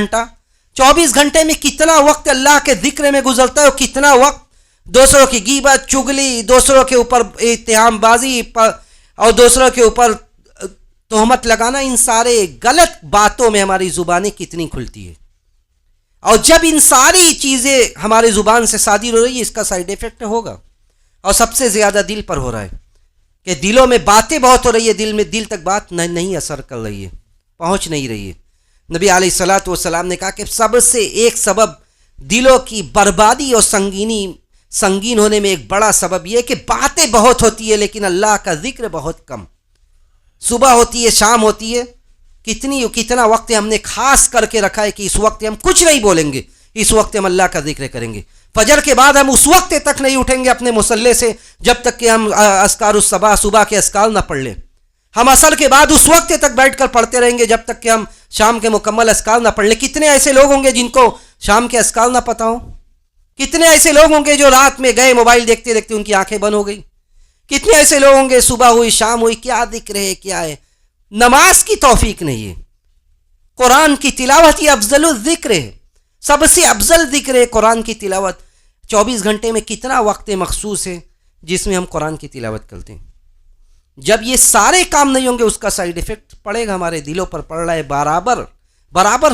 گھنٹے میں کتنا وقت اللہ کے ذکر میں گزرتا ہے اور کتنا وقت دوسروں کی غیبت، چغلی، دوسروں کے اوپر اتہام بازی اور دوسروں کے اوپر تہمت لگانا، ان سارے غلط باتوں میں ہماری زبانیں کتنی کھلتی ہے. اور جب ان ساری چیزیں ہماری زبان سے صادر ہو رہی ہے اس کا سائیڈ ایفیکٹ ہوگا، اور سب سے زیادہ دل پر ہو رہا ہے کہ دلوں میں باتیں بہت ہو رہی ہے، دل تک بات نہیں اثر کر رہی ہے، پہنچ نہیں رہی ہے. نبی علیہ الصلوۃ والسلام نے کہا کہ سب سے ایک سبب دلوں کی بربادی اور سنگین ہونے میں ایک بڑا سبب یہ ہے کہ باتیں بہت ہوتی ہے لیکن اللہ کا ذکر بہت کم. صبح ہوتی ہے، شام ہوتی ہے، کتنا وقت ہم نے خاص کر کے رکھا ہے کہ اس وقت ہم کچھ نہیں بولیں گے، اس وقت ہم اللہ کا ذکر کریں گے. فجر کے بعد ہم اس وقت تک نہیں اٹھیں گے اپنے مصلے سے جب تک کہ ہم اذکار الصباح، صبح کے اذکار نہ پڑھ لیں. ہم عصر کے بعد اس وقت تک بیٹھ کر پڑھتے رہیں گے جب تک کہ ہم شام کے مکمل اذکار نہ پڑھ لیں. کتنے ایسے لوگ ہوں گے جن کو شام کے اذکار نہ پتہ ہوں؟ کتنے ایسے لوگ ہوں گے جو رات میں گئے موبائل دیکھتے دیکھتے ان کی آنکھیں بند ہو گئی؟ کتنے ایسے لوگ ہوں گے صبح ہوئی شام ہوئی کیا ذکر ہے، کیا ہے، نماز کی توفیق نہیں ہے. قرآن کی تلاوت یہ افضل الذکر ہے، سب سے افضل ذکر ہے قرآن کی تلاوت. 24 گھنٹے میں کتنا وقت مخصوص ہے جس میں ہم قرآن کی تلاوت کرتے ہیں. جب یہ سارے کام نہیں ہوں گے اس کا سائیڈ ایفیکٹ پڑے گا ہمارے دلوں پر، پڑ رہا ہے، برابر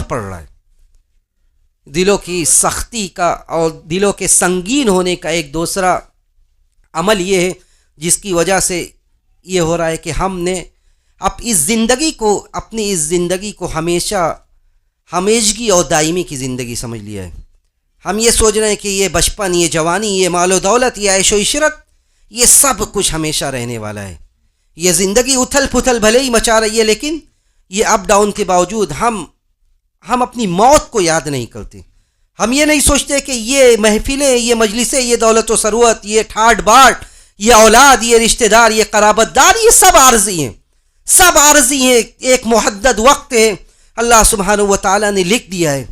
پڑ رہا ہے. دلوں کی سختی کا اور دلوں کے سنگین ہونے کا ایک دوسرا عمل یہ ہے جس کی وجہ سے یہ ہو رہا ہے کہ ہم نے اپنی اس زندگی کو ہمیشگی اور دائمی کی زندگی سمجھ لیا ہے. ہم یہ سوچ رہے ہیں کہ یہ بچپن، یہ جوانی، یہ مال و دولت، یہ عیش و عشرت، یہ سب کچھ ہمیشہ رہنے والا ہے. یہ زندگی اتھل پھتل بھلے ہی مچا رہی ہے لیکن یہ اپ ڈاؤن کے باوجود ہم اپنی موت کو یاد نہیں کرتے. ہم یہ نہیں سوچتے کہ یہ محفلیں، یہ مجلسیں، یہ دولت و ثروت، یہ ٹھاٹ باٹ، یہ اولاد، یہ رشتہ دار، یہ قرابت دار، یہ سب عارضی ہیں. ایک محدد وقت ہے اللہ سبحانہ و تعالیٰ نے لکھ دیا ہے.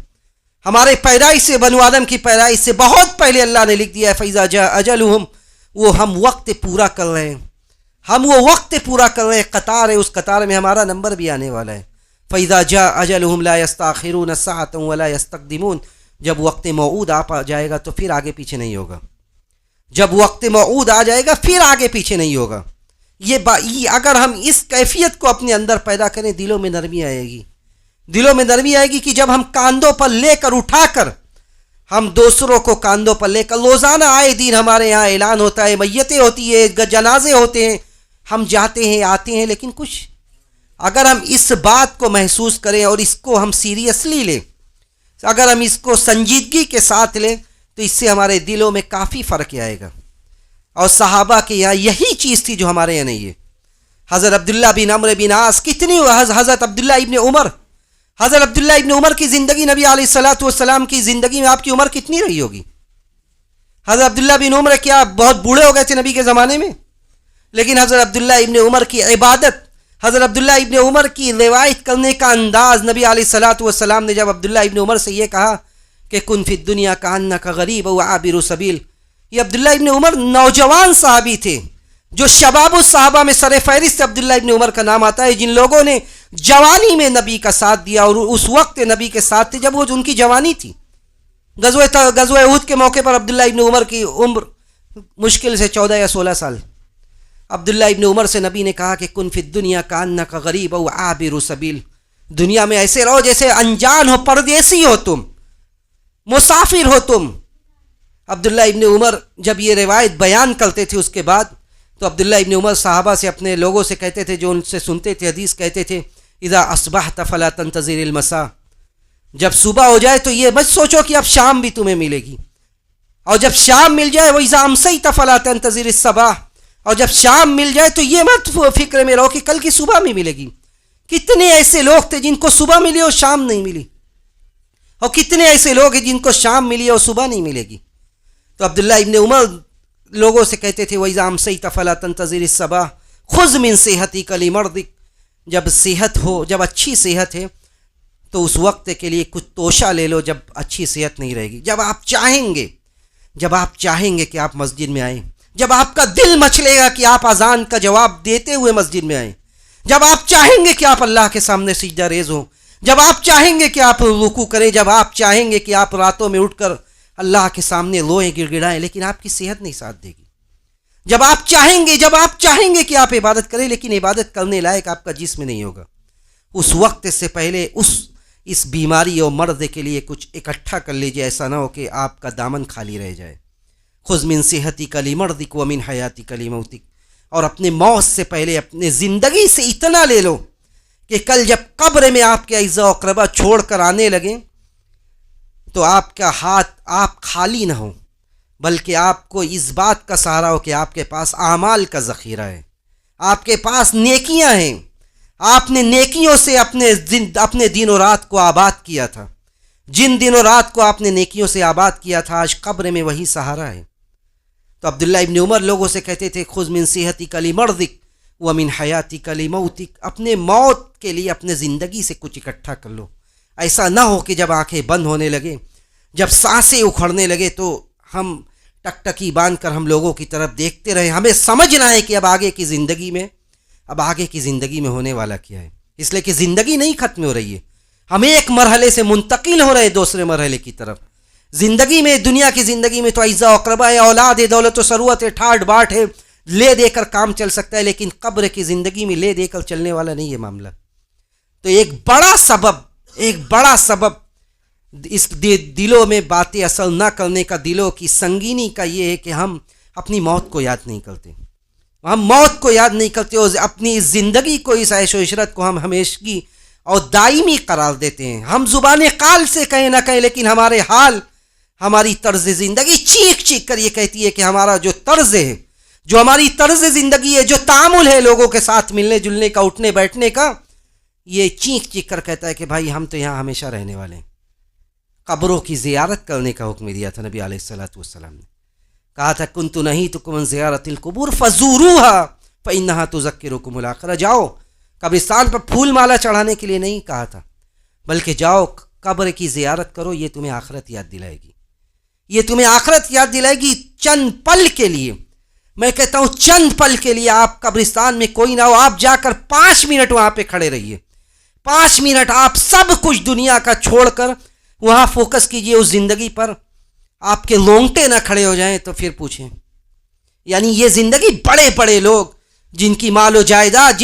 ہمارے پیدائش سے، بنو آدم کی پیدائش سے بہت پہلے اللہ نے لکھ دیا ہے فَإِذَا جَاءَ أَجَلُهُمْ. وہ ہم وقت پورا کر رہے ہیں، قطار ہے، اس قطار میں ہمارا نمبر بھی آنے والا ہے. فَإِذَا جَاءَ أَجَلُهُمْ لَا يَسْتَأْخِرُونَ سَاعَةً وَلَا يَسْتَقْدِمُونَ، جب وقت موعود آ جائے گا تو پھر آگے پیچھے نہیں ہوگا، جب وقت موعود آ جائے گا پھر آگے پیچھے نہیں ہوگا۔ یہ اگر ہم اس کیفیت کو اپنے اندر پیدا کریں، دلوں میں نرمی آئے گی، دلوں میں نرمی آئے گی کہ جب ہم کاندھوں پر لے کر اٹھا کر، ہم دوسروں کو کاندھوں پر لے کر روزانہ آئے دن ہمارے یہاں اعلان ہوتا ہے، میتیں ہوتی ہے، جنازے ہوتے ہیں، ہم جاتے ہیں آتے ہیں، لیکن کچھ اگر ہم اس بات کو محسوس کریں اور اس کو ہم سیریسلی لیں، اگر ہم اس کو سنجیدگی کے ساتھ لیں، تو اس سے ہمارے دلوں میں کافی فرق آئے گا۔ اور صحابہ کے یہاں یہی چیز تھی جو ہمارے یہاں نہیں ہے۔ حضرت عبداللہ بن عمرو بن عاص کتنی، حضرت عبداللہ ابن عمر کی زندگی، نبی علیہ الصلوۃ والسلام کی زندگی میں آپ کی عمر کتنی رہی ہوگی؟ حضرت عبداللہ بن عمر کیا بہت بوڑھے ہو گئے تھے نبی کے زمانے میں؟ لیکن حضرت عبداللہ ابن عمر کی عبادت، حضرت عبداللہ ابن عمر کی روایت کرنے کا انداز، نبی علیہ الصلوۃ والسلام نے جب عبداللہ ابن عمر سے یہ کہا کہ کن فی الدنیا کأنک غریب و عابر سبیل، یہ عبداللہ ابن عمر نوجوان صحابی تھے جو شباب الصحابہ میں سر فہرست عبداللہ ابن عمر کا نام آتا ہے، جن لوگوں نے جوانی میں نبی کا ساتھ دیا اور اس وقت نبی کے ساتھ تھے جب وہ ان کی جوانی تھی۔ غزوہ احد کے موقع پر عبداللہ ابن عمر کی عمر مشکل سے 14 یا 16 سال۔ عبداللہ ابن عمر سے نبی نے کہا کہ کن فی الدنیا کأنک غریب و عابر سبیل، دنیا میں ایسے رہو جیسے انجان ہو، پردیسی ہو تم، مسافر ہو تم۔ عبداللہ ابن عمر جب یہ روایت بیان کرتے تھے اس کے بعد، تو عبداللہ ابن عمر صحابہ سے، اپنے لوگوں سے کہتے تھے جو ان سے سنتے تھے حدیث، کہتے تھے اذا اصبحت فلا تنتظر المساء، جب صبح ہو جائے تو یہ مت سوچو کہ اب شام بھی تمہیں ملے گی، اور جب شام مل جائے وَإِذَا أَمْسَيْتَ فَلَا تَنْتَظِرِ الصَّبَاحَ، اور جب شام مل جائے تو یہ مت فکر میں رہو کہ کل کی صبح میں ملے گی۔ کتنے ایسے لوگ تھے جن کو صبح ملی اور شام نہیں ملی، اور کتنے ایسے لوگ ہیں جن کو شام ملی اور صبح نہیں ملے گی۔ تو عبداللہ ابن عمر لوگوں سے کہتے تھے وَإِذَا أَمْسَيْتَ فَلَا تَنْتَظِرِ الصَّبَاحَ خُذْ مِنْ صِحَتِكَ لِمَرْضِكَ، جب صحت ہو، جب اچھی صحت ہے تو اس وقت کے لیے کچھ توشہ لے لو، جب اچھی صحت نہیں رہے گی، جب آپ چاہیں گے کہ آپ مسجد میں آئیں، جب آپ کا دل مچلے گا کہ آپ اذان کا جواب دیتے ہوئے مسجد میں آئیں، جب آپ چاہیں گے کہ آپ اللہ کے سامنے سجدہ ریز ہوں، جب آپ چاہیں گے کہ آپ رکوع کریں، جب آپ چاہیں گے کہ آپ راتوں میں اٹھ کر اللہ کے سامنے روئیں گڑ گڑائیں، لیکن آپ کی صحت نہیں ساتھ دے گی، جب آپ چاہیں گے کہ آپ عبادت کریں لیکن عبادت کرنے لائق آپ کا جسم نہیں ہوگا، اس وقت سے پہلے اس بیماری اور مرض کے لیے کچھ اکٹھا کر لیجئے، ایسا نہ ہو کہ آپ کا دامن خالی رہ جائے۔ خذ من صحتک لمرضک ومن حیاتک لموتک، اور اپنے موت سے پہلے اپنے زندگی سے اتنا لے لو کہ کل جب قبر میں آپ کے اعزاء و اقربا چھوڑ کر آنے لگیں تو آپ کا ہاتھ آپ خالی نہ ہو، بلکہ آپ کو اس بات کا سہارا ہو کہ آپ کے پاس اعمال کا ذخیرہ ہے، آپ کے پاس نیکیاں ہیں، آپ نے نیکیوں سے اپنے دن و رات کو آباد کیا تھا، جن دن و رات کو آپ نے نیکیوں سے آباد کیا تھا آج قبر میں وہی سہارا ہے۔ تو عبداللہ ابن عمر لوگوں سے کہتے تھے خذ من صحتک لمرضک ومن حیاتک لموتک، اپنے موت کے لیے اپنے زندگی سے کچھ اکٹھا کر لو، ایسا نہ ہو کہ جب آنکھیں بند ہونے لگے، جب سانسیں اکھڑنے لگے تو ہم ٹکٹکی باندھ کر ہم لوگوں کی طرف دیکھتے رہے، ہمیں سمجھنا ہے کہ اب آگے کی زندگی میں ہونے والا کیا ہے، اس لیے کہ زندگی نہیں ختم ہو رہی ہے، ہم ایک مرحلے سے منتقل ہو رہے ہیں دوسرے مرحلے کی طرف۔ زندگی میں، دنیا کی زندگی میں تو اعزاء و اقربا ہے، اولاد ہے، دولت و ثروت ہے، ٹھاٹ باٹ ہے، لے دے کر کام چل سکتا ہے، لیکن قبر کی زندگی میں لے دے کر چلنے والا نہیں ہے معاملہ۔ تو ایک بڑا سبب اس دلوں میں باتیں اثر نہ کرنے کا، دلوں کی سنگینی کا یہ ہے کہ ہم اپنی موت کو یاد نہیں کرتے، اور اپنی زندگی کو، اس عیش و عشرت کو ہم ہمیشگی اور دائمی قرار دیتے ہیں۔ ہم زبان قال سے کہیں نہ کہیں، لیکن ہمارے حال، ہماری طرز زندگی چیخ چیخ کر یہ کہتی ہے کہ ہمارا جو طرز ہے، جو ہماری طرز زندگی ہے، جو تعامل ہے لوگوں کے ساتھ ملنے جلنے کا، اٹھنے بیٹھنے کا، یہ چیخ چیخ کر کہتا ہے کہ بھائی ہم تو یہاں ہمیشہ رہنے والے ہیں۔ قبروں کی زیارت کرنے کا حکم دیا تھا نبی علیہ الصلوۃ والسلام نے، کہا تھا کنت نہیتکم عن زیارت القبور فزوروها فانها تذکرکم الاخرہ، جاؤ قبرستان پر پھول مالا چڑھانے کے لیے نہیں کہا تھا، بلکہ جاؤ قبر کی زیارت کرو، یہ تمہیں آخرت یاد دلائے گی، چند پل کے لیے، میں کہتا ہوں چند پل کے لیے آپ قبرستان میں کوئی نہ ہو، آپ جا کر 5 منٹ وہاں پہ کھڑے رہیے، 5 منٹ آپ سب کچھ دنیا کا چھوڑ کر وہاں فوکس کیجئے اس زندگی پر، آپ کے لونگٹے نہ کھڑے ہو جائیں تو پھر پوچھیں. یعنی یہ زندگی بڑے بڑے لوگ جن کی مال و جائیداد،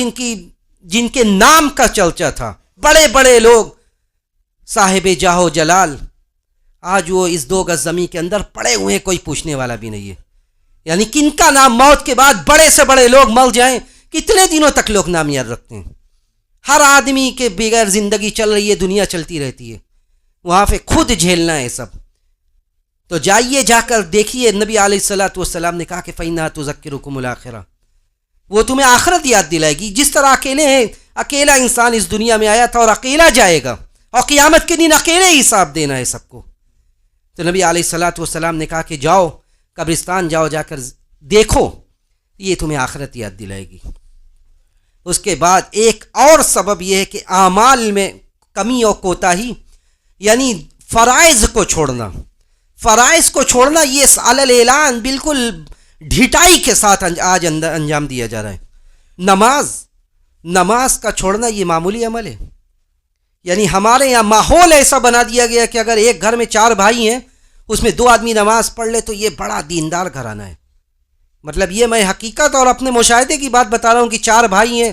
جن کے نام کا چرچا تھا، بڑے بڑے لوگ صاحب جاہ و جلال، آج وہ اس 2 گز زمین کے اندر پڑے ہوئے، کوئی پوچھنے والا بھی نہیں ہے. یعنی کن کا نام موت کے بعد بڑے سے بڑے لوگ مر جائیں کتنے دنوں تک لوگ نام یاد رکھتے ہیں. ہر آدمی کے بغیر زندگی چل رہی ہے، دنیا چلتی رہتی ہے، وہاں پہ خود جھیلنا ہے سب. تو جائیے، جا کر دیکھیے. نبی علیہ الصلوۃ والسلام نے کہا کہ فَإِنَّهَا تُذَكِّرُكُمُ الْآخِرَةَ، وہ تمہیں آخرت یاد دلائے گی. جس طرح اکیلا انسان اس دنیا میں آیا تھا اور اکیلا جائے گا، اور قیامت کے دن اکیلے ہی حساب دینا ہے سب کو. تو نبی علیہ الصلوۃ والسلام نے کہا کہ جاؤ قبرستان جاؤ، جا کر دیکھو، یہ تمہیں آخرت یاد دلائے گی. اس کے بعد ایک اور سبب یہ ہے کہ اعمال میں کمی اور کوتاہی، یعنی فرائض کو چھوڑنا یہ علی الاعلان بالکل ڈھٹائی کے ساتھ آج انجام دیا جا رہا ہے. نماز کا چھوڑنا یہ معمولی عمل ہے. یعنی ہمارے یہاں ماحول ایسا بنا دیا گیا کہ اگر ایک گھر میں 4 بھائی ہیں، اس میں 2 آدمی نماز پڑھ لے تو یہ بڑا دیندار گھرانہ ہے. مطلب یہ میں حقیقت اور اپنے مشاہدے کی بات بتا رہا ہوں کہ 4 بھائی ہیں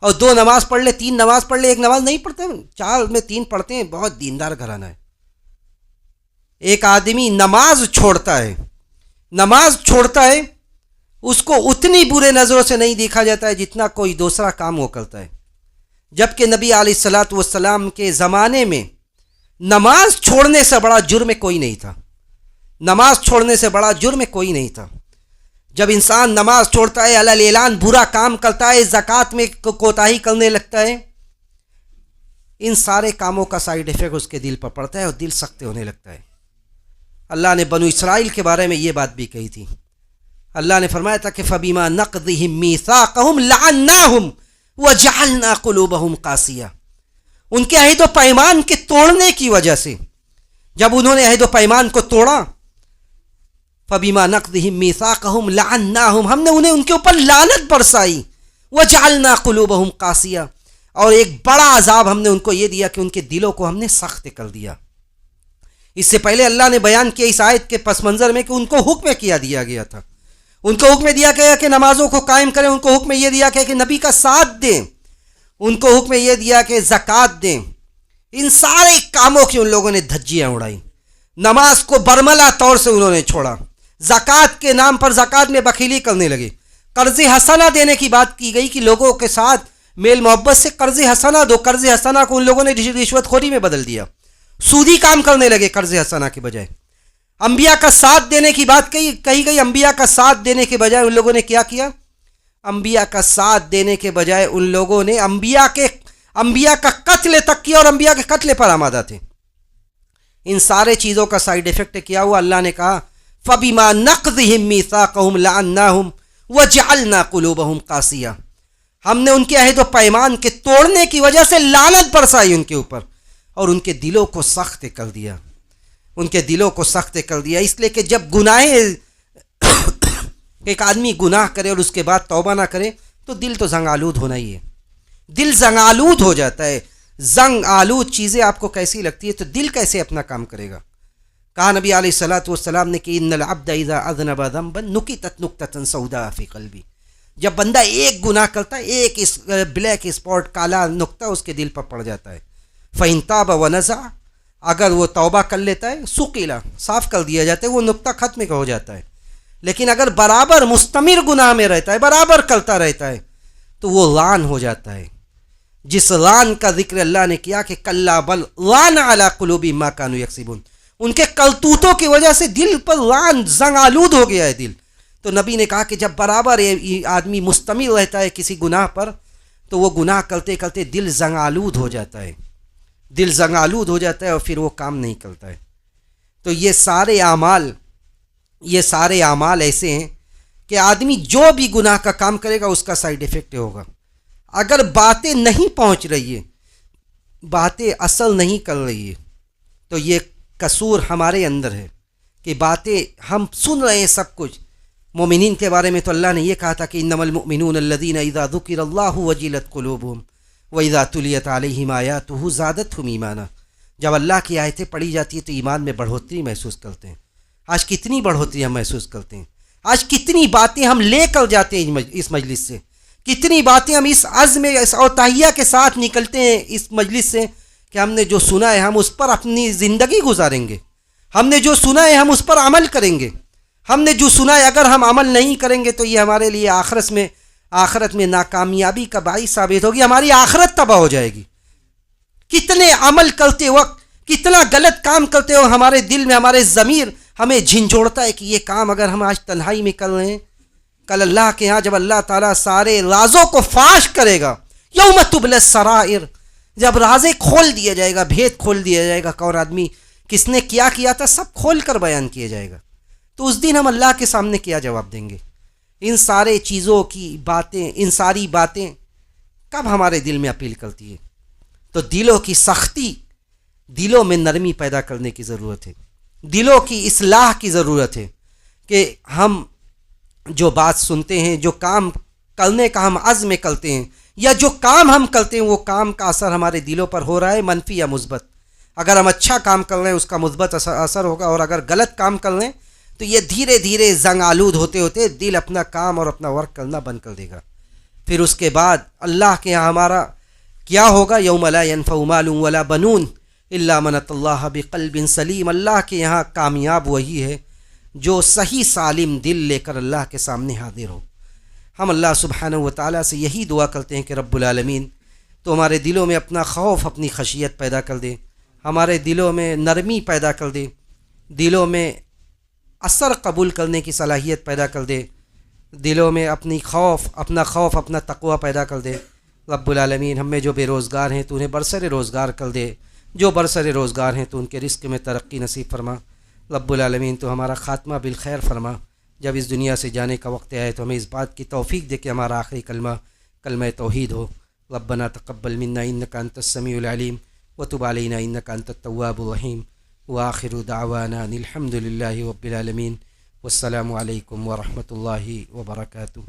اور 2 نماز پڑھ لے، 3 نماز پڑھ لے، 1 نماز نہیں پڑھتے، 4 میں 3 پڑھتے ہیں، بہت دیندار گھرانہ ہے. ایک آدمی نماز چھوڑتا ہے، اس کو اتنی برے نظروں سے نہیں دیکھا جاتا ہے جتنا کوئی دوسرا کام وہ کرتا ہے. جبکہ نبی علیہ الصلوۃ والسلام کے زمانے میں نماز چھوڑنے سے بڑا جرم کوئی نہیں تھا. جب انسان نماز چھوڑتا ہے، علی الاعلان برا کام کرتا ہے، زکوٰۃ میں کوتاہی کرنے لگتا ہے، ان سارے کاموں کا سائیڈ ایفیکٹ اس کے دل پر پڑتا ہے اور دل سخت ہونے لگتا ہے. اللہ نے بنو اسرائیل کے بارے میں یہ بات بھی کہی تھی. اللہ نے فرمایا تھا کہ فَبِمَا نَقْضِهِمْ مِيثَاقَهُمْ لَعَنَّاهُمْ وَجَعَلْنَا قُلُوبَهُمْ قَاسِيَةً. ان کے عہد و پیمان کے توڑنے کی وجہ سے، جب انہوں نے عہد و پیمان کو توڑا، فَبِمَا نَقْضِهِمْ مِيثَاقَهُمْ لَعَنَّاهُمْ، ہم نے ان کے اوپر لعنت برسائی، وَجَعَلْنَا قُلُوبَهُمْ قَاسِيَةً، اور ایک بڑا عذاب ہم نے ان کو یہ دیا کہ ان کے دلوں کو ہم نے سخت کر دیا. اس سے پہلے اللہ نے بیان کیا اس آیت کے پس منظر میں کہ ان کو حکم کیا دیا گیا تھا، ان کو حکم دیا گیا کہ نمازوں کو قائم کریں، ان کو حکم یہ دیا گیا کہ نبی کا ساتھ دیں، ان کو حکم یہ دیا کہ زکوٰۃ دیں. ان سارے کاموں کی ان لوگوں نے دھجیاں اڑائی. نماز کو برملا طور سے انہوں نے چھوڑا، زکوٰۃ کے نام پر زکوٰۃ میں بخیلی کرنے لگے. قرض حسنہ دینے کی بات کی گئی کہ لوگوں کے ساتھ میل محبت سے قرض حسنہ دو. قرض حسنہ کو ان لوگوں نے رشوت خوری میں بدل دیا، سودی کام کرنے لگے قرض حسنہ کے بجائے. انبیاء کا ساتھ دینے کی بات کہی گئی، انبیاء کا ساتھ دینے کے بجائے ان لوگوں نے کیا کیا؟ انبیاء کا ساتھ دینے کے بجائے ان لوگوں نے انبیاء کا قتل تک کیا اور انبیاء کے قتل پر آمادہ تھے. ان سارے چیزوں کا سائیڈ ایفیکٹ کیا ہوا؟ اللہ نے کہا فَبِمَا نَقْضِهِمْ مِيثَاقَهُمْ لَعَنَّاهُمْ وَجَعَلْنَا قُلُوبَهُمْ قَاسِيَةً. ہم نے ان کے عہد و پیمان کے توڑنے کی وجہ سے لعنت برسائی ان کے اوپر اور ان کے دلوں کو سخت کر دیا، اس لیے کہ جب ایک آدمی گناہ کرے اور اس کے بعد توبہ نہ کرے تو دل تو زنگ آلود ہونا ہی ہے. دل زنگ آلود ہو جاتا ہے. زنگ آلود چیزیں آپ کو کیسی لگتی ہے تو دل کیسے اپنا کام کرے گا؟ کہا نبی علیہ الصلوۃ والسلام نے کہ ان العبد اذا اذنب ذنبا نکتت نکتة سوداء فی قلبی. جب بندہ ایک گناہ کرتا ہے، ایک بلیک اسپاٹ، کالا نقطہ اس کے دل پر پڑ جاتا ہے. فَإِن تَابَ وَنَزَعَ، اگر وہ توبہ کر لیتا ہے، سُقِلَ، صاف کر دیا جاتا ہے، وہ نقطہ ختم ہو جاتا ہے. لیکن اگر برابر مستمر گناہ میں رہتا ہے، برابر کرتا رہتا ہے، تو وہ لعن ہو جاتا ہے. جس لعن کا ذکر اللہ نے کیا کہ کلا بل لعن علی قلوبہم ما کانوا یکسبون، ان کے کرتوتوں کی وجہ سے دل پر لعن، زنگ آلود ہو گیا ہے دل. تو نبی نے کہا کہ جب برابر آدمی مستمر رہتا ہے کسی گناہ پر تو وہ گناہ کرتے کرتے دل زنگ آلود ہو جاتا ہے، اور پھر وہ کام نہیں کرتا ہے. تو یہ سارے اعمال ایسے ہیں کہ آدمی جو بھی گناہ کا کام کرے گا اس کا سائیڈ ایفیکٹ ہوگا. اگر باتیں نہیں پہنچ رہی ہے، باتیں اثر نہیں کر رہی ہے، تو یہ قصور ہمارے اندر ہے کہ باتیں ہم سن رہے ہیں سب کچھ. مومنین کے بارے میں تو اللہ نے یہ کہا تھا کہ انما المؤمنون الذین اذا ذکر اللہ وجلت قلوبہم وَإِذَا تُلِيَتْ عَلَيْهِمْ آيَاتُهُ زَادَتْهُمْ ایمانا، جب اللہ کی آیتیں پڑھی جاتی ہیں تو ایمان میں بڑھوتری محسوس کرتے ہیں۔ آج کتنی بڑھوتری ہم محسوس کرتے ہیں، آج کتنی باتیں ہم لے کر جاتے ہیں اس مجلس سے، کتنی باتیں ہم اس عزم اور تہیہ کے ساتھ نکلتے ہیں اس مجلس سے کہ ہم نے جو سنا ہے ہم اس پر اپنی زندگی گزاریں گے، ہم نے جو سنا ہے ہم اس پر عمل کریں گے، ہم نے جو سنا ہے اگر ہم عمل نہیں کریں گے تو یہ ہمارے لیے آخرت میں ناکامیابی کا باعث ثابت ہوگی، ہماری آخرت تباہ ہو جائے گی۔ کتنے عمل کرتے وقت، کتنا غلط کام کرتے ہو، ہمارے دل میں، ہمارے ضمیر ہمیں جھنجھوڑتا ہے کہ یہ کام اگر ہم آج تنہائی میں کر رہے ہیں، کل اللہ کے ہاں جب اللہ تعالیٰ سارے رازوں کو فاش کرے گا، یوم تبلی السرائر، جب رازیں کھول دیا جائے گا، بھید کھول دیا جائے گا، کون آدمی کس نے کیا تھا سب کھول کر بیان کیا جائے گا، تو اس دن ہم اللہ کے سامنے کیا جواب دیں گے؟ ان سارے چیزوں کی باتیں، ان ساری باتیں کب ہمارے دل میں اپیل کرتی ہے؟ تو دلوں کی سختی، دلوں میں نرمی پیدا کرنے کی ضرورت ہے، دلوں کی اصلاح کی ضرورت ہے کہ ہم جو بات سنتے ہیں، جو کام کرنے کا ہم عزم کرتے ہیں، یا جو کام ہم کرتے ہیں وہ کام کا اثر ہمارے دلوں پر ہو رہا ہے منفی یا مثبت۔ اگر ہم اچھا کام کر رہے ہیں اس کا مثبت اثر ہوگا، اور اگر غلط کام کر رہے ہیں تو یہ دھیرے دھیرے زنگ آلود ہوتے ہوتے دل اپنا کام اور اپنا ورک کرنا بند کر دے گا۔ پھر اس کے بعد اللہ کے یہاں ہمارا کیا ہوگا؟ یوم لا ینفع مال ولا بنون الا من اتى اللہ بقلب سلیم۔ اللہ کے یہاں کامیاب وہی ہے جو صحیح سالم دل لے کر اللہ کے سامنے حاضر ہو۔ ہم اللہ سبحانہ و تعالیٰ سے یہی دعا کرتے ہیں کہ رب العالمین تو ہمارے دلوں میں اپنا خوف، اپنی خشیت پیدا کر دے، ہمارے دلوں میں نرمی پیدا کر دے، دلوں میں اثر قبول کرنے کی صلاحیت پیدا کر دے، دلوں میں اپنا تقوی پیدا کر دے۔ رب العالمین ہم میں جو بے روزگار ہیں تو انہیں برسر روزگار کر دے، جو برسر روزگار ہیں تو ان کے رزق میں ترقی نصیب فرما۔ رب العالمین تو ہمارا خاتمہ بالخیر فرما، جب اس دنیا سے جانے کا وقت آئے تو ہمیں اس بات کی توفیق دے کہ ہمارا آخری کلمہ توحید ہو۔ ربنا تقبل منا انک انت السمیع العلیم وتب علینا انک انت التواب الرحیم، وآخر دعوانا ان الحمد للہ رب العالمین، والسلام علیکم ورحمۃ اللہ وبرکاتہ۔